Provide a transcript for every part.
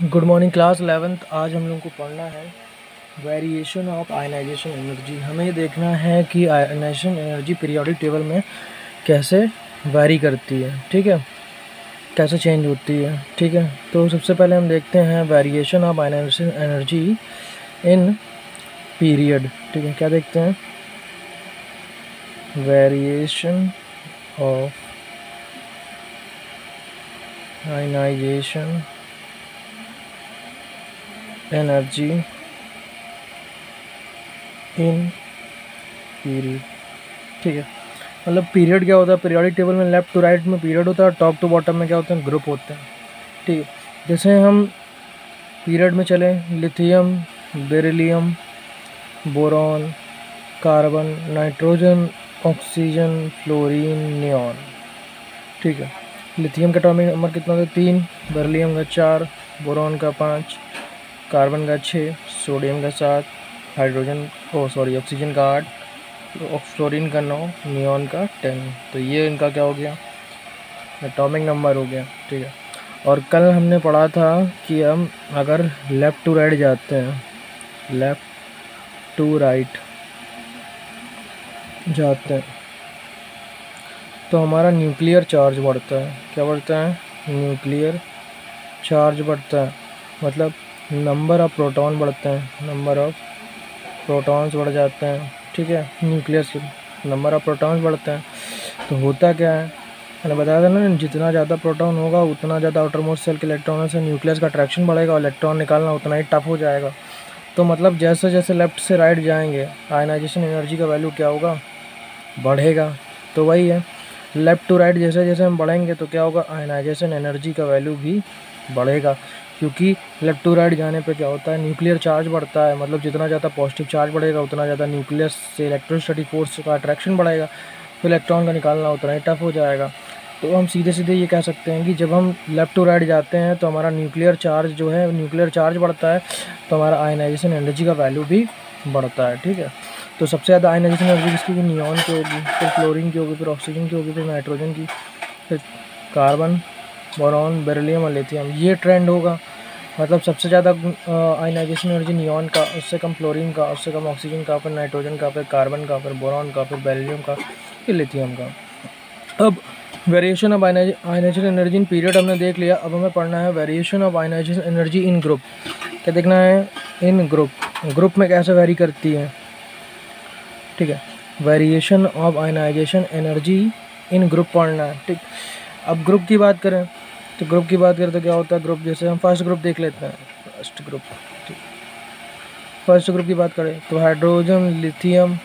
Good morning class 11th। आज हम लोगों को पढ़ना है वेरिएशन ऑफ आयनाइजेशन एनर्जी। हमें ये देखना है कि आयनाइजेशन एनर्जी पीरियोडिक टेबल में कैसे वेरी करती है, ठीक है, कैसे चेंज होती है, ठीक है। तो सबसे पहले हम देखते हैं variation of ionisation energy in period, ठीक है। क्या देखते हैं? Variation of ionisation energy in period, ठीक है। मतलब पीरियड क्या होता है? पीरियोडिक टेबल में लेफ्ट टू राइट में पीरियड होता है और टॉप टू बॉटम में क्या होते हैं? ग्रुप होते हैं, ठीक है। जैसे हम पीरियड में चले, lithium, beryllium, boron, carbon, nitrogen, oxygen, fluorine, neon, ठीक है। लिथियम का एटॉमिक नंबर कितना था? 3, बेरिलियम का 4, बोरॉन का 5, कार्बन का 6, सोडियम का 7, ऑक्सीजन का 8, फ्लोरीन का 9, नियॉन का 10। तो ये इनका क्या हो गया? एटॉमिक नंबर हो गया, ठीक है। और कल हमने पढ़ा था कि हम अगर लेफ़्ट टू राइट जाते हैं, लेफ़्ट टू राइट जाते हैं तो हमारा न्यूक्लियर चार्ज बढ़ता है। क्या बढ़ता है? न्यूक्लियर चार्ज बढ़ता है, मतलब नंबर ऑफ प्रोटॉन बढ़ते हैं, नंबर ऑफ प्रोटॉन्स बढ़ जाते हैं, ठीक है। न्यूक्लियस के नंबर ऑफ प्रोटॉन्स बढ़ते हैं। तो होता क्या है, मैंने बताया था ना, जितना ज़्यादा प्रोटॉन होगा उतना ज़्यादा आउटर मोस्ट सेल के इलेक्ट्रॉनों से न्यूक्लियस का अट्रैक्शन बढ़ेगा और इलेक्ट्रॉन निकालना उतना ही टफ हो जाएगा। तो मतलब जैसे जैसे लेफ़्ट से राइट जाएंगे आयनाइजेशन एनर्जी का वैल्यू क्या होगा? बढ़ेगा। तो वही है, लेफ़्ट टू राइट जैसे जैसे हम बढ़ेंगे तो क्या होगा? आयनाइजेशन एनर्जी का वैल्यू भी बढ़ेगा, क्योंकि लेफ़्ट टू राइट जाने पे क्या होता है? न्यूक्लियर चार्ज बढ़ता है। मतलब जितना ज़्यादा पॉजिटिव चार्ज बढ़ेगा उतना ज़्यादा न्यूक्लियस से इलेक्ट्रोस्टैटिक फोर्स का अट्रैक्शन बढ़ेगा, तो इलेक्ट्रॉन का निकालना उतना ही टफ हो जाएगा। तो हम सीधे सीधे ये कह सकते हैं कि जब हम लेफ़्ट टू राइट जाते हैं तो हमारा न्यूक्लियर चार्ज जो है, न्यूक्लियर चार्ज बढ़ता है, तो हमारा आयनाइजेशन एनर्जी का वैल्यू भी बढ़ता है, ठीक है। तो सबसे ज़्यादा आयनाइजेशन एनर्जी किसकी? नियॉन की होगी, फिर फ्लोरीन की होगी, फिर ऑक्सीजन की होगी, फिर नाइट्रोजन की, फिर कार्बन, बोरॉन, बेरिलियम और लिथियम। ये ट्रेंड होगा। मतलब सबसे ज़्यादा आयनाइजेशन एनर्जी नियॉन का, उससे कम फ्लोरीन का, उससे कम ऑक्सीजन का, फिर नाइट्रोजन का, फिर कार्बन का, फिर बोरॉन का, फिर बेरिलियम का, फिर लिथियम का। अब variation of ionisation energy in period हमने देख लिया। अब हमें पढ़ना है variation of ionisation energy in group. क्या देखना है? इन ग्रुप, ग्रुप में कैसे वेरी करती है, ठीक है। Variation of ionisation energy in group पढ़ना है, ठीक। अब ग्रुप की बात करें तो क्या होता है ग्रुप? जैसे हम फर्स्ट ग्रुप देख लेते हैं, फर्स्ट ग्रुप, ठीक। फर्स्ट ग्रुप की बात करें तो hydrogen, lithium,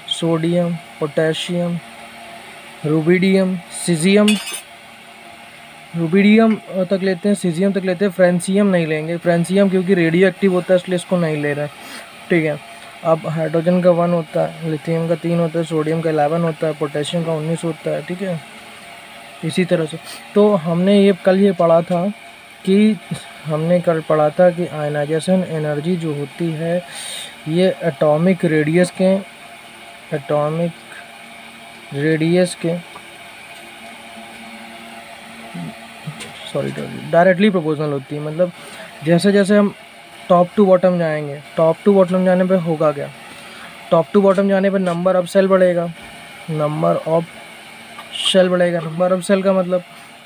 sodium, potassium, rubidium, caesium, rubidium तक लेते हैं, सीजियम तक लेते हैं, फ्रेंसियम नहीं लेंगे। फ्रेंसियम क्योंकि रेडियो एक्टिव होता है इसलिए इसको नहीं ले रहे हैं, ठीक है। अब हाइड्रोजन का 1 होता है, लिथियम का 3 होता है, सोडियम का 11 होता है, पोटेशियम का 19 होता है, ठीक है। इसी तरह से तो हमने ये कल ये पढ़ा था कि आयनाइजेशन एनर्जी जो होती है ये एटॉमिक रेडियस के डायरेक्टली प्रोपोर्शनल होती है। मतलब जैसे जैसे हम टॉप टू बॉटम जाएंगे, टॉप टू बॉटम जाने पे होगा क्या? टॉप टू बॉटम जाने पर नंबर ऑफ सेल बढ़ेगा, नंबर ऑफ सेल का मतलब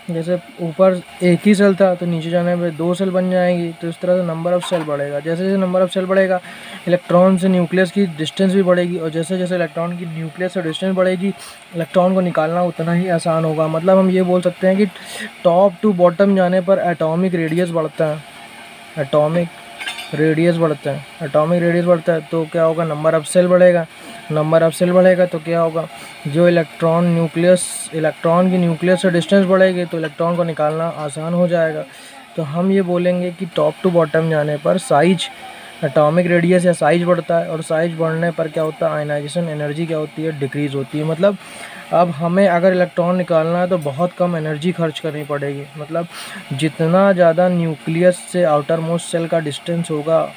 जैसे ऊपर एक ही सेल था तो नीचे जाने पे 2 सेल बन जाएंगी। तो इस तरह से नंबर ऑफ सेल बढ़ेगा। जैसे जैसे नंबर ऑफ सेल बढ़ेगा इलेक्ट्रॉन से न्यूक्लियस की डिस्टेंस भी बढ़ेगी, और जैसे जैसे इलेक्ट्रॉन की न्यूक्लियस से डिस्टेंस बढ़ेगी इलेक्ट्रॉन को निकालना उतना ही आसान होगा। मतलब हम ये बोल सकते हैं कि टॉप टू बॉटम जाने पर एटॉमिक रेडियस बढ़ता है, एटॉमिक रेडियस बढ़ता है तो क्या होगा? नंबर ऑफ सेल बढ़ेगा तो क्या होगा? जो इलेक्ट्रॉन की न्यूक्लियस से डिस्टेंस बढ़ेगी तो इलेक्ट्रॉन को निकालना आसान हो जाएगा। तो हम ये बोलेंगे कि टॉप टू बॉटम जाने पर साइज, एटॉमिक रेडियस या साइज बढ़ता है, और साइज बढ़ने पर क्या होता है? आयनाइजेशन एनर्जी क्या होती है? डिक्रीज़ होती है। मतलब अब हमें अगर इलेक्ट्रॉन निकालना है तो बहुत कम एनर्जी खर्च करनी पड़ेगी। मतलब जितना ज़्यादा न्यूक्लियस से आउटर मोस्ट सेल का डिस्टेंस होगा,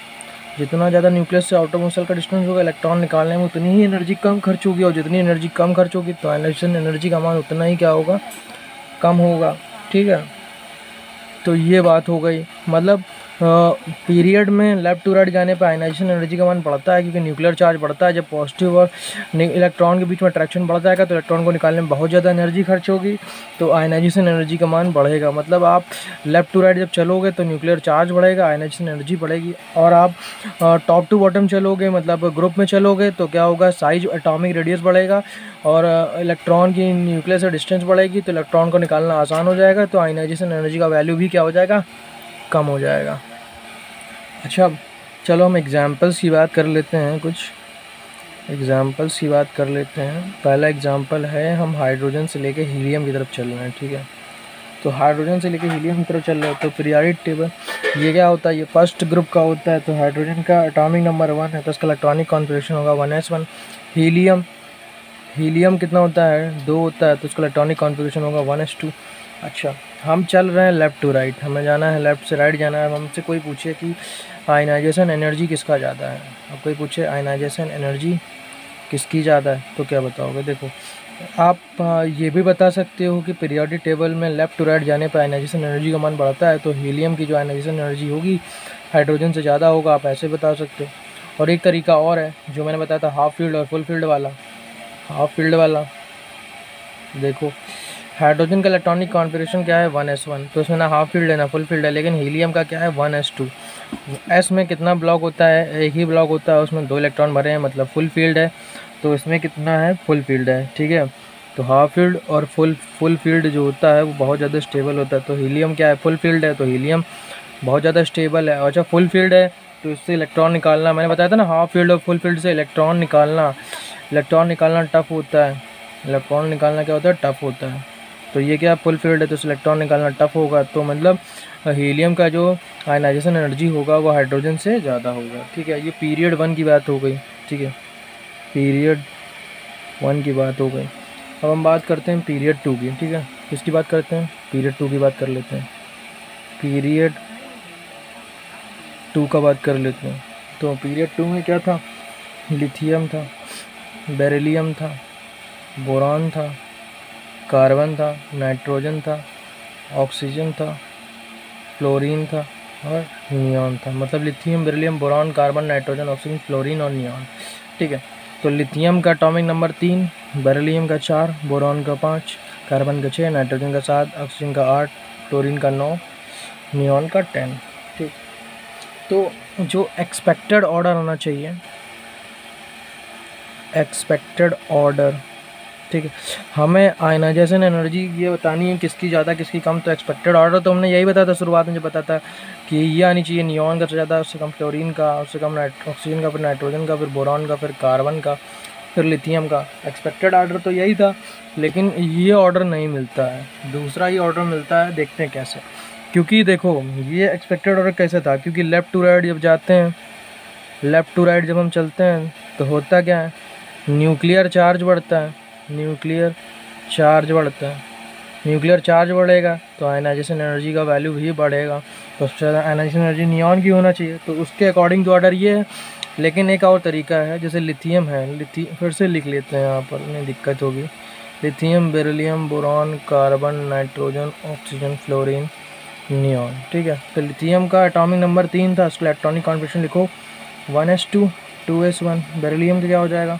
इलेक्ट्रॉन निकालने में उतनी ही एनर्जी कम खर्च होगी, और जितनी एनर्जी कम खर्च होगी तो आयनाइजेशन एनर्जी का मान उतना ही क्या होगा? कम होगा, ठीक है। तो ये बात हो गई। मतलब पीरियड में लेफ्ट टू राइट जाने पर आयनाइजेशन एनर्जी का मान बढ़ता है, क्योंकि न्यूक्लियर चार्ज बढ़ता है। जब पॉजिटिव और इलेक्ट्रॉन के बीच में अट्रैक्शन बढ़ जाएगा तो इलेक्ट्रॉन को निकालने में बहुत ज़्यादा एनर्जी खर्च होगी, तो आयनाइजेशन एनर्जी का मान बढ़ेगा। मतलब आप लेफ्ट टू राइट जब चलोगे तो न्यूक्लियर चार्ज बढ़ेगा, आयनाइजेशन एनर्जी बढ़ेगी। और आप टॉप टू बॉटम चलोगे, मतलब ग्रुप में चलोगे, तो क्या होगा, साइज एटॉमिक रेडियस बढ़ेगा और इलेक्ट्रॉन की न्यूक्लियस से डिस्टेंस बढ़ेगी, तो इलेक्ट्रॉन को निकालना आसान हो जाएगा, तो आयनाइजेशन एनर्जी का वैल्यू भी क्या हो जाएगा, कम हो जाएगा। अच्छा, चलो हम एग्जांपल्स की बात कर लेते हैं, कुछ एग्जांपल्स की बात कर लेते हैं। पहला एग्जांपल है, हम हाइड्रोजन से लेके हीलियम की तरफ चल रहे हैं, ठीक है। तो हाइड्रोजन से लेके हीलियम की तरफ चल रहे हैं, तो पीरियोडिक टेबल ये क्या होता है, ये फर्स्ट ग्रुप का होता है। तो हाइड्रोजन का एटॉमिक नंबर 1 है, तो उसका इलेक्ट्रॉनिक कॉन्फ़िगरेशन होगा 1s1। हीलियम कितना होता है, 2 होता है, तो उसका इलेक्ट्रॉनिक कॉन्फ़िगरेशन होगा 1s2। अच्छा, हम चल रहे हैं लेफ़्ट टू राइट, हमें जाना है लेफ़्ट से राइट जाना है। हमसे कोई पूछे कि आयनाइजेशन एनर्जी किसका ज़्यादा है, अब कोई पूछे आयनाइजेशन एनर्जी किसकी ज़्यादा है, तो क्या बताओगे। देखो, आप ये भी बता सकते हो कि पीरियोडिक टेबल में लेफ़्ट टू राइट जाने पर आयनाइजेशन एनर्जी का मान बढ़ता है, तो हीलियम की जो आयनाइजेशन एनर्जी होगी हाइड्रोजन से ज़्यादा होगा, आप ऐसे बता सकते हो। और एक तरीका और है जो मैंने बताया था, हाफ फील्ड और फुल फील्ड वाला। हाफ फील्ड वाला देखो, हाइड्रोजन का इलेक्ट्रॉनिक कॉन्फ़िगरेशन क्या है, 1s1, तो इसमें ना हाफ फील्ड है ना फुल फील्ड है। लेकिन हीलियम का क्या है, 1s2। एस में कितना ब्लॉक होता है, एक ही ब्लॉक होता है, उसमें 2 इलेक्ट्रॉन भरे हैं, मतलब फुल फील्ड है। तो इसमें कितना है, फुल फील्ड है, ठीक है। तो हाफ फील्ड और फुल फील्ड जो होता है वो बहुत ज़्यादा स्टेबल होता है। तो हीलियम क्या है, फुल फील्ड है, तो हीलियम बहुत ज़्यादा स्टेबल है। और जब फुल फील्ड है तो इससे इलेक्ट्रॉन निकालना, मैंने बताया था ना, हाफ फील्ड और फुल फील्ड से इलेक्ट्रॉन निकालना टफ होता है। इलेक्ट्रॉन निकालना क्या होता है, टफ होता है। तो ये क्या, फुल फील्ड है, तो इलेक्ट्रॉन निकालना टफ होगा। तो मतलब हीलियम का जो आयनाइजेशन एनर्जी होगा वो हाइड्रोजन से ज़्यादा होगा, ठीक है। ये पीरियड 1 की बात हो गई, ठीक है, पीरियड 1 की बात हो गई। अब हम बात करते हैं पीरियड 2 की, ठीक है। किसकी बात करते हैं, पीरियड 2 की बात कर लेते हैं। पीरियड 2 का बात कर लेते हैं। तो पीरियड 2 में क्या था, लिथियम था, बेरिलियम था, बोरॉन था, कार्बन था, नाइट्रोजन था, ऑक्सीजन था, फ्लोरीन था और नियॉन था। मतलब lithium, beryllium, boron, carbon, nitrogen, oxygen, fluorine और नियॉन, ठीक है। तो लिथियम का एटॉमिक नंबर 3, बेरिलियम का 4, बोरॉन का 5, कार्बन का 6, नाइट्रोजन का 7, ऑक्सीजन का 8, फ्लोरीन का 9, नियॉन का 10, ठीक। तो जो एक्सपेक्टेड ऑर्डर होना चाहिए, एक्सपेक्टेड ऑर्डर, ठीक है। हमें आयनाइजेशन एनर्जी ये बतानी है किसकी ज़्यादा किसकी कम। तो एक्सपेक्टेड ऑर्डर तो हमने यही बताया था शुरुआत में, जो बताता कि ये आनी चाहिए, नियॉन का ज़्यादा, उससे कम फ्लोरीन का, उससे कम ऑक्सीजन का, फिर नाइट्रोजन का, फिर बोरॉन का, फिर कार्बन का, फिर लिथियम का। एक्सपेक्टेड ऑर्डर तो यही था, लेकिन ये ऑर्डर नहीं मिलता है, दूसरा ही ऑर्डर मिलता है। देखते हैं कैसे, क्योंकि देखो ये एक्सपेक्टेड ऑर्डर कैसे था, क्योंकि लेफ़्ट टू राइट जब जाते हैं, लेफ़्ट टू राइट जब हम चलते हैं तो होता क्या है, न्यूक्लियर चार्ज बढ़ता है, न्यूक्लियर चार्ज बढ़ता है। न्यूक्लियर चार्ज बढ़ेगा तो आयनाइजेशन एनर्जी का वैल्यू भी बढ़ेगा। तो सबसे ज़्यादा आयनाइजेशन एनर्जी नियॉन की होना चाहिए, तो उसके अकॉर्डिंग तो ऑर्डर ये है। लेकिन एक और तरीका है, जैसे लिथियम है, फिर से लिख लेते हैं, यहाँ पर नहीं दिक्कत होगी। Lithium, beryllium, boron, carbon, nitrogen, oxygen, fluorine, neon, ठीक है। तो लिथियम का एटॉमिक नंबर 3 था, उसका इलेक्ट्रॉनिक कॉन्फ़िगरेशन लिखो 1s2 2s1। बेरिलियम का क्या हो जाएगा,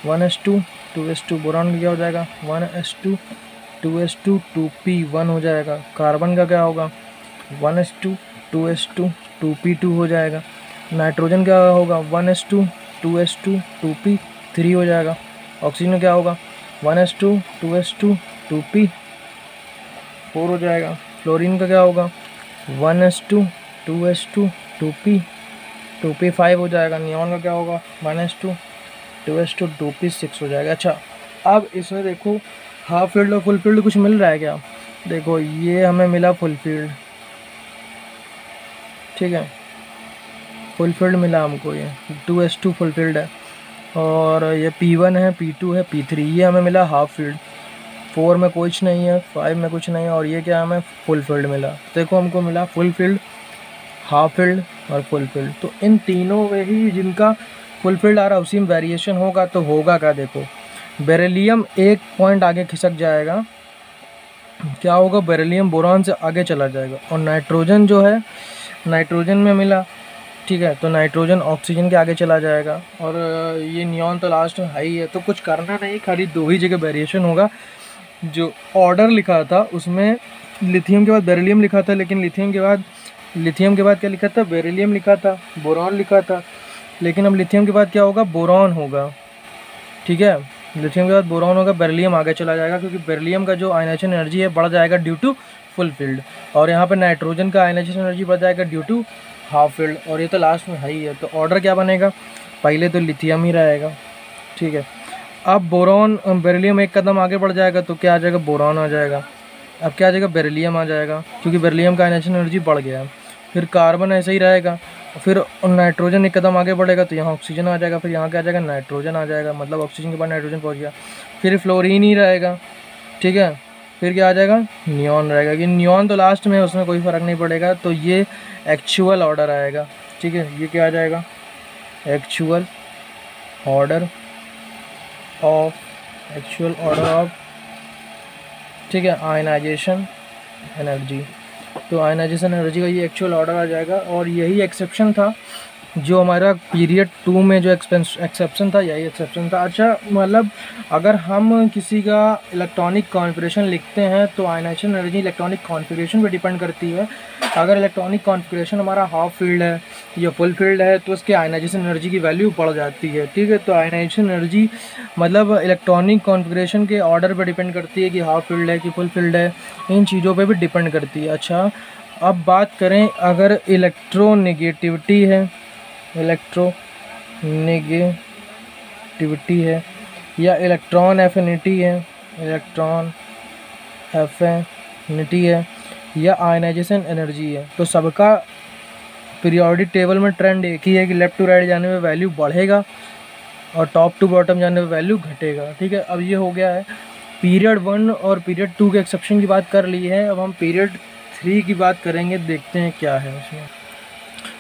1s2 2s2। बोरॉन का क्या हो जाएगा, 1s2 2s2 2p1 हो जाएगा। कार्बन का क्या होगा, 1s2 2s2 2p2 हो जाएगा। नाइट्रोजन क्या होगा, 1s2 2s2 2p3 हो जाएगा। ऑक्सीजन क्या होगा, 1s2 2s2 2p4 हो जाएगा। फ्लोरीन का क्या होगा, 1s2 2s2 2p5 हो जाएगा। नियॉन का क्या होगा, 1s2 2s2 2p6 हो जाएगा। अच्छा, अब इसमें देखो हाफ फील्ड और फुल फील्ड कुछ मिल रहा है क्या। देखो ये हमें मिला फुल फील्ड, ठीक है, फुल फील्ड मिला हमको, ये 2s2 फुल फील्ड है। और ये p1 है, p2 है, p3, ये हमें मिला हाफ फील्ड। 4 में कुछ नहीं है, 5 में कुछ नहीं है, और ये क्या हमें फुल फील्ड मिला। देखो हमको मिला फुल फील्ड, हाफ फील्ड और फुल फील्ड। तो इन तीनों में ही जिनका फुल फील्ड आ रहा है उसी में वेरिएशन होगा। तो होगा क्या, देखो बेरिलियम 1 पॉइंट आगे खिसक जाएगा, क्या होगा, बेरिलियम बोरॉन से आगे चला जाएगा। और नाइट्रोजन जो है, नाइट्रोजन में मिला, ठीक है, तो नाइट्रोजन ऑक्सीजन के आगे चला जाएगा। और ये नियॉन तो लास्ट में हाई है, तो कुछ करना नहीं, खाली 2 ही जगह वेरिएशन होगा। जो ऑर्डर लिखा था उसमें लिथियम के बाद बेरिलियम लिखा था, लेकिन लिथियम के बाद क्या लिखा था, बेरिलियम लिखा था, बोरॉन लिखा था। लेकिन अब लिथियम के बाद क्या होगा, बोरॉन होगा, ठीक है। लिथियम के बाद बोरॉन होगा, बेरिलियम आगे चला जाएगा, क्योंकि बेरिलियम का जो आयनाइजेशन एनर्जी है बढ़ जाएगा ड्यू टू फुल फील्ड, और यहाँ पे नाइट्रोजन का आयनाइजेशन एनर्जी बढ़ जाएगा ड्यू टू हाफ फील्ड, और ये तो लास्ट में हाई है। तो ऑर्डर क्या बनेगा, पहले तो लिथियम ही रहेगा, ठीक है। अब बोरॉन, बेरिलियम एक कदम आगे बढ़ जाएगा तो क्या आ जाएगा, बोरॉन आ जाएगा। अब क्या आ जाएगा, बेरिलियम आ जाएगा, क्योंकि बेरिलियम का आयनाइजेशन एनर्जी बढ़ गया है। फिर कार्बन ऐसे ही रहेगा, फिर नाइट्रोजन एक कदम आगे बढ़ेगा तो यहाँ ऑक्सीजन आ जाएगा, फिर यहाँ क्या आ जाएगा, नाइट्रोजन आ जाएगा, मतलब ऑक्सीजन के बाद नाइट्रोजन पहुँच गया। फिर फ्लोरीन ही रहेगा, ठीक है। फिर क्या आ जाएगा, नियॉन रहेगा, कि नियॉन तो लास्ट में है, उसमें कोई फ़र्क नहीं पड़ेगा। तो ये एक्चुअल ऑर्डर आएगा, ठीक है। ये क्या आ जाएगा, एक्चुअल ऑर्डर ऑफ ठीक है, आयनाइजेशन एनर्जी। तो आयनाइजेशन एनर्जी का ये एक्चुअल ऑर्डर आ जाएगा। और यही एक्सेप्शन था जो हमारा पीरियड 2 में जो एक्सेप्शन था, यही एक्सेप्शन था। अच्छा, मतलब अगर हम किसी का इलेक्ट्रॉनिक कॉन्फ़िगरेशन लिखते हैं तो आयनाइजेशन एनर्जी इलेक्ट्रॉनिक कॉन्फ़िगरेशन पे डिपेंड करती है। अगर इलेक्ट्रॉनिक कॉन्फ़िगरेशन हमारा हाफ फील्ड है या फुल फील्ड है तो उसके आयनाइजेशन एनर्जी की वैल्यू बढ़ जाती है, ठीक है। तो आयनाइजेशन एनर्जी मतलब इलेक्ट्रॉनिक कॉन्फ़िगरेशन के ऑर्डर पर डिपेंड करती है कि हाफ फील्ड है कि फुल फील्ड है, इन चीज़ों पर भी डिपेंड करती है। अच्छा, अब बात करें अगर इलेक्ट्रोनेगेटिविटी है, इलेक्ट्रोनेगेटिविटी है या इलेक्ट्रॉन एफिनिटी है या आयनाइजेशन एनर्जी है, तो सबका पीरियोडिक टेबल में ट्रेंड एक ही है कि लेफ़्ट टू राइट जाने में वैल्यू बढ़ेगा और टॉप टू बॉटम जाने में वैल्यू घटेगा, ठीक है। अब ये हो गया है पीरियड 1 और पीरियड 2 के एक्सेप्शन की बात कर ली है। अब हम पीरियड 3 की बात करेंगे, देखते हैं क्या है उसमें।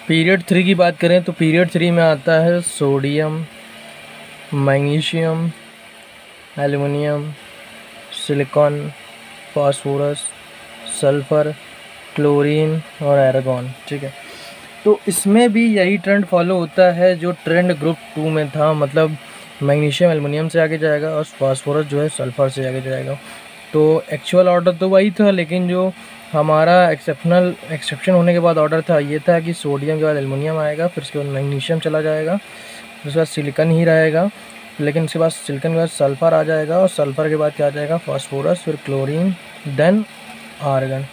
पीरियड 3 की बात करें तो पीरियड 3 में आता है sodium, magnesium, aluminium, silicon, phosphorus, sulphur, chlorine और आर्गन, ठीक है। तो इसमें भी यही ट्रेंड फॉलो होता है जो ट्रेंड ग्रुप 2 में था, मतलब मैग्नीशियम एल्युमिनियम से आगे जाएगा और फास्फोरस जो है सल्फ़र से आगे जाएगा। तो एक्चुअल ऑर्डर तो वही था, लेकिन जो हमारा एक्सेप्शन होने के बाद ऑर्डर था ये था कि सोडियम के बाद एल्युमिनियम आएगा, फिर उसके बाद मैग्नीशियम चला जाएगा, फिर उसके बाद सिलिकॉन ही रहेगा, लेकिन उसके बाद सिलिकॉन के बाद सल्फ़र आ जाएगा और सल्फ़र के बाद क्या आ जाएगा, फास्फोरस, फिर क्लोरीन, देन आर्गन।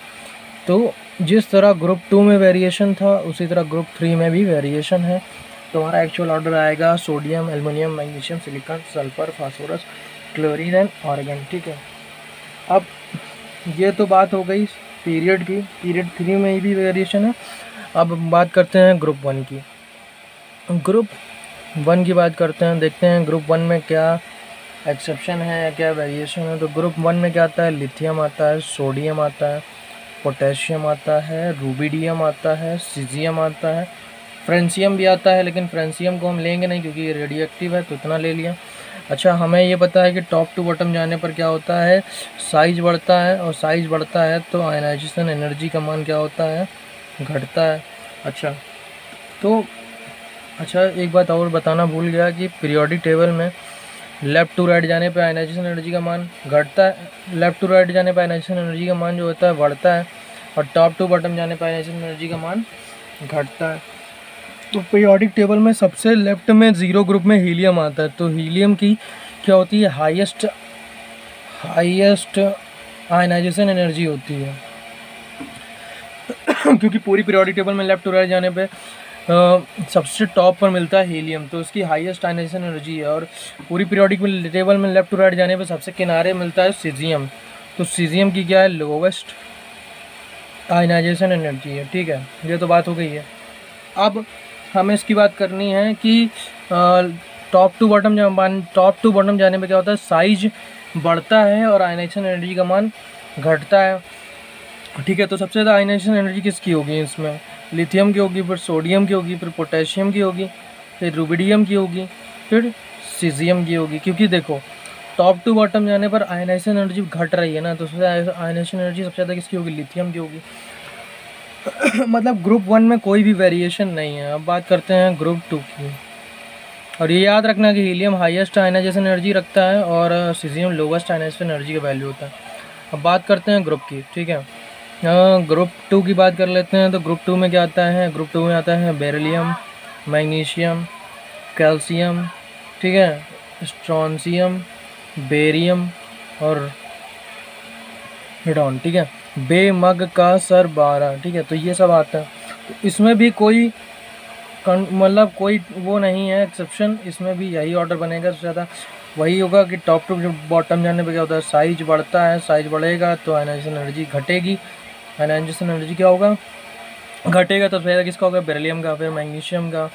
तो जिस तरह ग्रुप 2 में वेरिएशन था उसी तरह ग्रुप 3 में भी वेरिएशन है। तो हमारा एक्चुअल ऑर्डर आएगा sodium, aluminium, magnesium, silicon, sulphur, phosphorus, chlorine and argon, ठीक है। अब ये तो बात हो गई पीरियड की, पीरियड 3 में भी वेरिएशन है। अब बात करते हैं ग्रुप 1 की। ग्रुप 1 की बात करते हैं, देखते हैं ग्रुप 1 में क्या एक्सेप्शन है या क्या वेरिएशन है। तो ग्रुप 1 में क्या आता है, लिथियम आता है, सोडियम आता है, पोटेशियम आता है, रूबिडियम आता है, सीजियम आता है, फ्रेंसियम भी आता है, लेकिन फ्रेंसियम को हम लेंगे नहीं क्योंकि ये रेडियो एक्टिव है, तो इतना ले लिया। अच्छा, हमें ये पता है कि टॉप टू बॉटम जाने पर क्या होता है, साइज बढ़ता है, और साइज बढ़ता है तो आयनाइजेशन एनर्जी का मान क्या होता है, घटता है। अच्छा, एक बात और बताना भूल गया कि पीरियोडिक टेबल में लेफ़्ट टू राइट जाने पर आयनाइजेशन एनर्जी का मान घटता है, लेफ़्ट टू राइट जाने पर आयनाइजेशन एनर्जी का मान जो होता है बढ़ता है, और टॉप टू बॉटम जाने पर आयनाइजेशन एनर्जी का मान घटता है। तो पीरियोडिक टेबल में सबसे लेफ्ट में 0 ग्रुप में हीलियम आता है। तो हीलियम की क्या होती है, हाईएस्ट आयनाइजेशन एनर्जी होती है क्योंकि पूरी पीरियोडिक टेबल में लेफ़्ट टू राइट जाने पे सबसे टॉप पर मिलता है हीलियम, तो उसकी हाईएस्ट आयनाइजेशन एनर्जी है। और पूरी पीरियोडिक टेबल में लेफ़्ट टू राइट जाने पे सबसे किनारे मिलता है सीजियम, तो सीजियम की क्या है, लोवेस्ट आयनाइजेशन एनर्जी है, ठीक है। ये तो बात हो गई है। अब हमें इसकी बात करनी है कि टॉप टू बॉटम जाने पे क्या होता है, साइज बढ़ता है और आयनाइजेशन एनर्जी का मान घटता है, ठीक है। तो सबसे ज़्यादा आयनाइजेशन एनर्जी किसकी होगी इसमें, लिथियम की होगी, फिर सोडियम की होगी, फिर पोटेशियम की होगी, फिर रूबिडियम की होगी, फिर सीजियम की होगी। क्योंकि देखो टॉप टू बॉटम जाने पर आयनाइजेशन एनर्जी घट रही है ना, तो उसमें आयनाइजेशन एनर्जी सबसे ज़्यादा किसकी होगी, लिथियम की होगी। मतलब ग्रुप 1 में कोई भी वेरिएशन नहीं है। अब बात करते हैं ग्रुप 2 की, और ये याद रखना कि हीलियम हाईएस्ट आयनाइजेशन एनर्जी रखता है और सीजियम लोवेस्ट आयनाइजेशन एनर्जी का वैल्यू होता है। अब बात करते हैं ग्रुप की, ठीक है। ग्रुप 2 की बात कर लेते हैं। तो ग्रुप 2 में क्या आता है, ग्रुप 2 में आता है बेरिलियम, मैग्नीशियम, कैल्शियम, ठीक है, स्ट्रोंशियम, बेरियम और रेडॉन, ठीक है। बेमग का सर 12, ठीक है। तो ये सब आता है। तो इसमें भी कोई मतलब कोई वो नहीं है एक्सेप्शन, इसमें भी यही ऑर्डर बनेगा सबसे ज़्यादा वही होगा कि टॉप टू बॉटम जाने पे क्या होता है, साइज बढ़ता है, साइज बढ़ेगा तो आयनाइजेशन एनर्जी घटेगी, आयनाइजेशन एनर्जी क्या होगा, घटेगा। तो पहले किसका होगा, बेरिलियम का, फिर मैग्नीशियम का,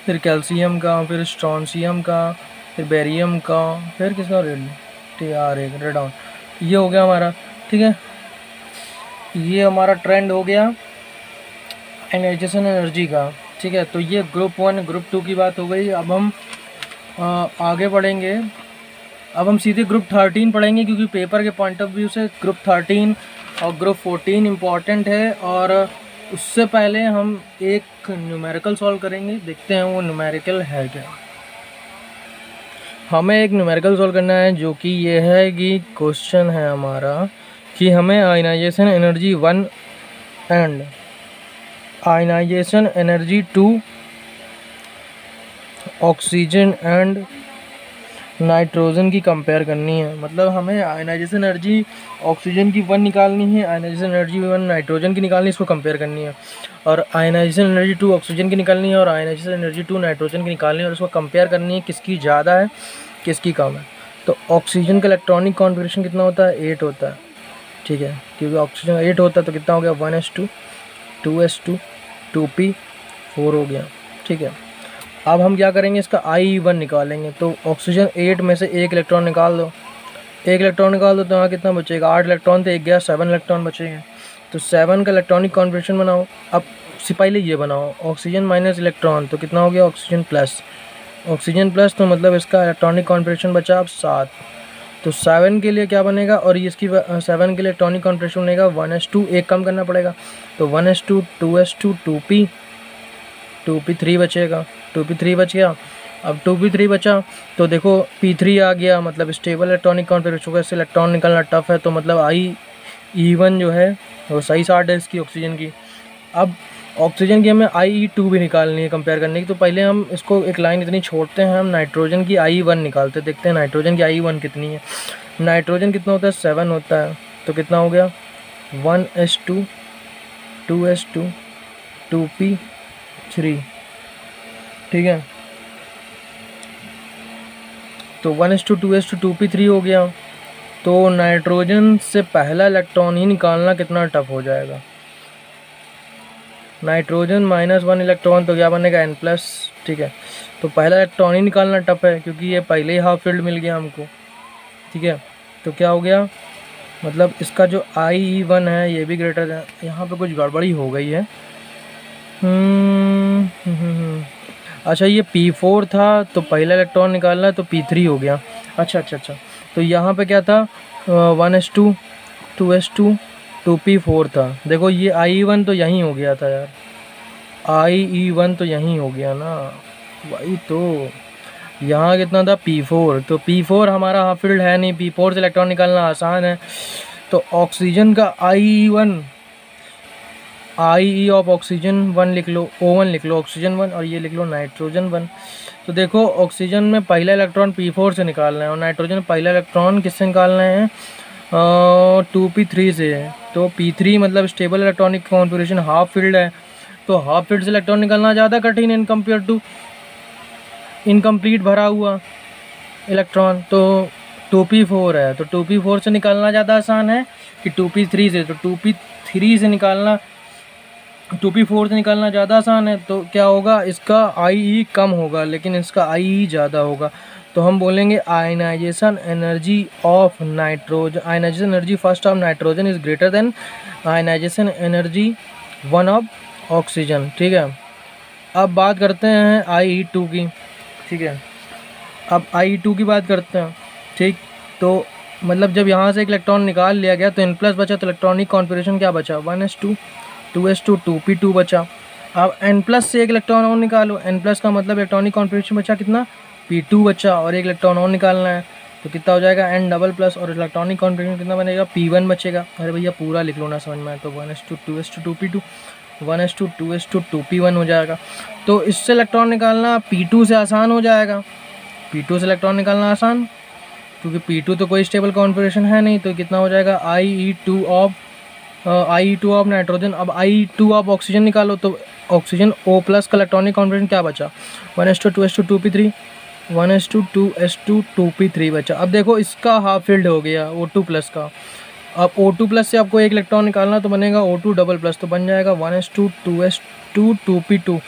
फिर कैल्शियम का, फिर स्ट्रोंशियम का, फिर बेरियम का, फिर किसका, रेडॉन। ये हो गया हमारा, ठीक है। ये हमारा ट्रेंड हो गया आयनाइजेशन एनर्जी का, ठीक है। तो ये ग्रुप 1 ग्रुप 2 की बात हो गई। अब हम आगे बढ़ेंगे। अब हम सीधे ग्रुप 13 पढ़ेंगे, क्योंकि पेपर के पॉइंट ऑफ व्यू से ग्रुप 13 और ग्रुप 14 इम्पॉर्टेंट है। और उससे पहले हम एक न्यूमेरिकल सॉल्व करेंगे, देखते हैं वो न्यूमेरिकल है क्या। हमें एक न्यूमेरिकल सॉल्व करना है, जो कि ये है कि क्वेश्चन है हमारा कि हमें ionisation energy 1 and ionisation energy 2 oxygen and nitrogen की कंपेयर करनी है। मतलब हमें आयनाइजेशन एनर्जी ऑक्सीजन की 1 निकालनी है, आयनाइजेशन एनर्जी 1 नाइट्रोजन की निकालनी है, इसको कंपेयर करनी है। और आयनाइजेशन एनर्जी 2 ऑक्सीजन की निकालनी है और आयनाइजेशन एनर्जी 2 नाइट्रोजन की निकालनी है, और इसको कंपेयर करनी है किसकी ज़्यादा है किसकी कम है। तो ऑक्सीजन का इलेक्ट्रॉनिक कॉन्फ़िगरेशन कितना होता है, 8 होता है, ठीक है। क्योंकि ऑक्सीजन 8 होता है तो कितना हो गया, 1s2 2s2 2p4 हो गया, ठीक है। अब हम क्या करेंगे, इसका I1 निकालेंगे। तो ऑक्सीजन 8 में से एक इलेक्ट्रॉन निकाल दो, एक इलेक्ट्रॉन निकाल दो तो यहाँ कितना बचेगा, 8 इलेक्ट्रॉन थे, एक गया, 7 इलेक्ट्रॉन बचेंगे। तो 7 का इलेक्ट्रॉनिक कॉन्फ़िगरेशन बनाओ। अब से पहले ये बनाओ, ऑक्सीजन माइनस इलेक्ट्रॉन तो कितना हो गया, ऑक्सीजन प्लस, ऑक्सीजन प्लस, तो मतलब इसका इलेक्ट्रॉनिक कॉन्फ़िगरेशन बचा अब 7। तो 7 के लिए क्या बनेगा, और ये इसकी 7 के लिए इलेक्ट्रॉनिक कॉन्फ़िगरेशन बनेगा 1s2, एक कम करना पड़ेगा। तो 1s2 2s2 2p3 बचेगा, 2p3 बच गया। अब 2p3 बचा तो देखो p3 आ गया, मतलब स्टेबल इलेक्ट्रॉनिक कॉन्फ़िगरेशन होगा, इससे इलेक्ट्रॉन निकालना टफ है। तो मतलब IE1 जो है वो सही साठ है इसकी ऑक्सीजन की। अब ऑक्सीजन की हमें IE2 भी निकालनी है कंपेयर करने की। तो पहले हम इसको एक लाइन इतनी छोड़ते हैं, हम नाइट्रोजन की IE1 निकालते, देखते हैं नाइट्रोजन की IE1 कितनी है। नाइट्रोजन कितना होता है, 7 होता है, तो कितना हो गया, 1s2 2s2 2p3, ठीक है। तो 1s2 2s2 2p3 हो गया। तो नाइट्रोजन से पहला इलेक्ट्रॉन ही निकालना कितना टफ हो जाएगा, नाइट्रोजन -1 इलेक्ट्रॉन तो क्या बनेगा, N+, ठीक है। तो पहला इलेक्ट्रॉन ही निकालना टफ है, क्योंकि ये पहले ही हाफ फील्ड मिल गया हमको, ठीक है। तो क्या हो गया, मतलब इसका जो IE1 है ये भी ग्रेटर है। यहाँ पे कुछ गड़बड़ी हो गई है। अच्छा, ये P4 था तो पहला इलेक्ट्रॉन निकालना है तो P3 हो गया। अच्छा, तो यहाँ पे क्या था, 1s2 2s2 2p4 था। देखो ये IE1 तो यहीं हो गया था यार, IE1 तो यहीं हो गया ना, वही तो। यहाँ कितना था, P4, तो P4 हमारा हाफ फील्ड है नहीं, P4 से इलेक्ट्रॉन निकालना आसान है। तो ऑक्सीजन का IE1, IE ऑफ ऑक्सीजन 1 लिख लो, O1 लिख लो, ऑक्सीजन 1, और ये लिख लो नाइट्रोजन 1। तो देखो ऑक्सीजन में पहला इलेक्ट्रॉन P4 से निकालना है और नाइट्रोजन में पहला इलेक्ट्रॉन किससे निकालना है, 2p3 से है। तो P3 मतलब stable electronic configuration, half field है, तो हाफ फील्ड से इलेक्ट्रॉन निकालना ज़्यादा कठिन है इन कंपेयर टू इनकम्प्लीट भरा हुआ इलेक्ट्रॉन। तो 2p4 है, तो 2p4 से निकालना ज़्यादा आसान है कि 2p3 से। तो 2p3 से निकालना, 2p4 से निकालना ज़्यादा आसान है। तो क्या होगा, इसका IE कम होगा लेकिन इसका IE ज़्यादा होगा। तो हम बोलेंगे ionisation energy of nitrogen, ionisation energy first of nitrogen is greater than ionisation energy 1 of oxygen, ठीक है। अब बात करते हैं IE2 की, ठीक है। अब IE2 की बात करते हैं, ठीक। तो मतलब जब यहाँ से एक इलेक्ट्रॉन निकाल लिया गया तो N+ बचा, तो इलेक्ट्रॉनिक कॉन्फ़िगरेशन क्या बचा 1s2 2s2 2p2 बचा। अब N+ से एक इलेक्ट्रॉन और निकालो, N+ का मतलब इलेक्ट्रॉनिक कॉन्फ़िगरेशन बचा कितना p2 बचा, और एक इलेक्ट्रॉन और निकालना है तो कितना हो जाएगा N++, और इलेक्ट्रॉनिक कॉन्फ़िगरेशन कितना बनेगा p1 बचेगा। अरे भैया पूरा लिख लो ना, समझ में आए तो 1s2 2s2 2p2 1s2 2s2 2p1 हो जाएगा। तो इससे इलेक्ट्रॉन निकालना p2 से आसान हो जाएगा, p2 से इलेक्ट्रॉन निकालना आसान, क्योंकि p2 तो कोई स्टेबल कॉन्फ़िगरेशन है नहीं। तो कितना हो जाएगा IE2 ऑफ नाइट्रोजन। अब IE2 ऑफ ऑक्सीजन निकालो, तो ऑक्सीजन O+ का इलेक्ट्रॉनिक कॉन्फ़िगरेशन क्या बचा 1s2 2s2 2p3 1s2 2s2 2p3 बचा। अब देखो इसका हाफ फील्ड हो गया O2+ का। अब O2+ से आपको एक इलेक्ट्रॉन निकालना तो बनेगा O2++, तो बन जाएगा 1s2 2s2 2p2।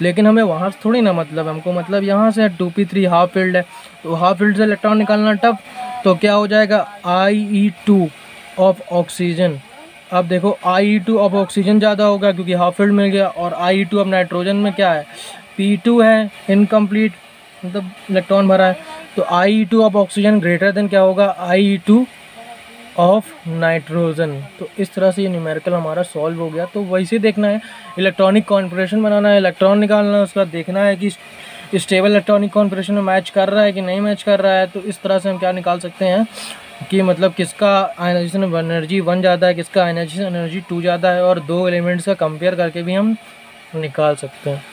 लेकिन हमें वहाँ से थोड़ी ना मतलब, हमको मतलब यहाँ से 2p3 हाफ फील्ड है, तो हाफ फील्ड से इलेक्ट्रॉन निकालना टफ। तो क्या हो जाएगा IE2 ऑफ ऑक्सीजन। अब देखो IE2 ऑफ ऑक्सीजन ज़्यादा होगा क्योंकि हाफ फील्ड मिल गया, और IE2 ऑफ नाइट्रोजन में क्या है p2 है, इनकम्प्लीट मतलब इलेक्ट्रॉन भरा है। तो IE2 of oxygen greater than क्या होगा IE2 ऑफ नाइट्रोजन। तो इस तरह से ये न्यूमेरिकल हमारा सॉल्व हो गया। तो वैसे देखना है, इलेक्ट्रॉनिक कॉन्फ़िगरेशन बनाना है, इलेक्ट्रॉन निकालना है, उसका देखना है कि स्टेबल इलेक्ट्रॉनिक कॉन्फ़िगरेशन में मैच कर रहा है कि नहीं मैच कर रहा है। तो इस तरह से हम क्या निकाल सकते हैं कि मतलब किसका आयनाइजेशन एनर्जी 1 ज़्यादा है, किसका आयनाइजेशन एनर्जी 2 ज़्यादा है, और 2 एलिमेंट्स का कंपेयर करके भी हम निकाल सकते हैं।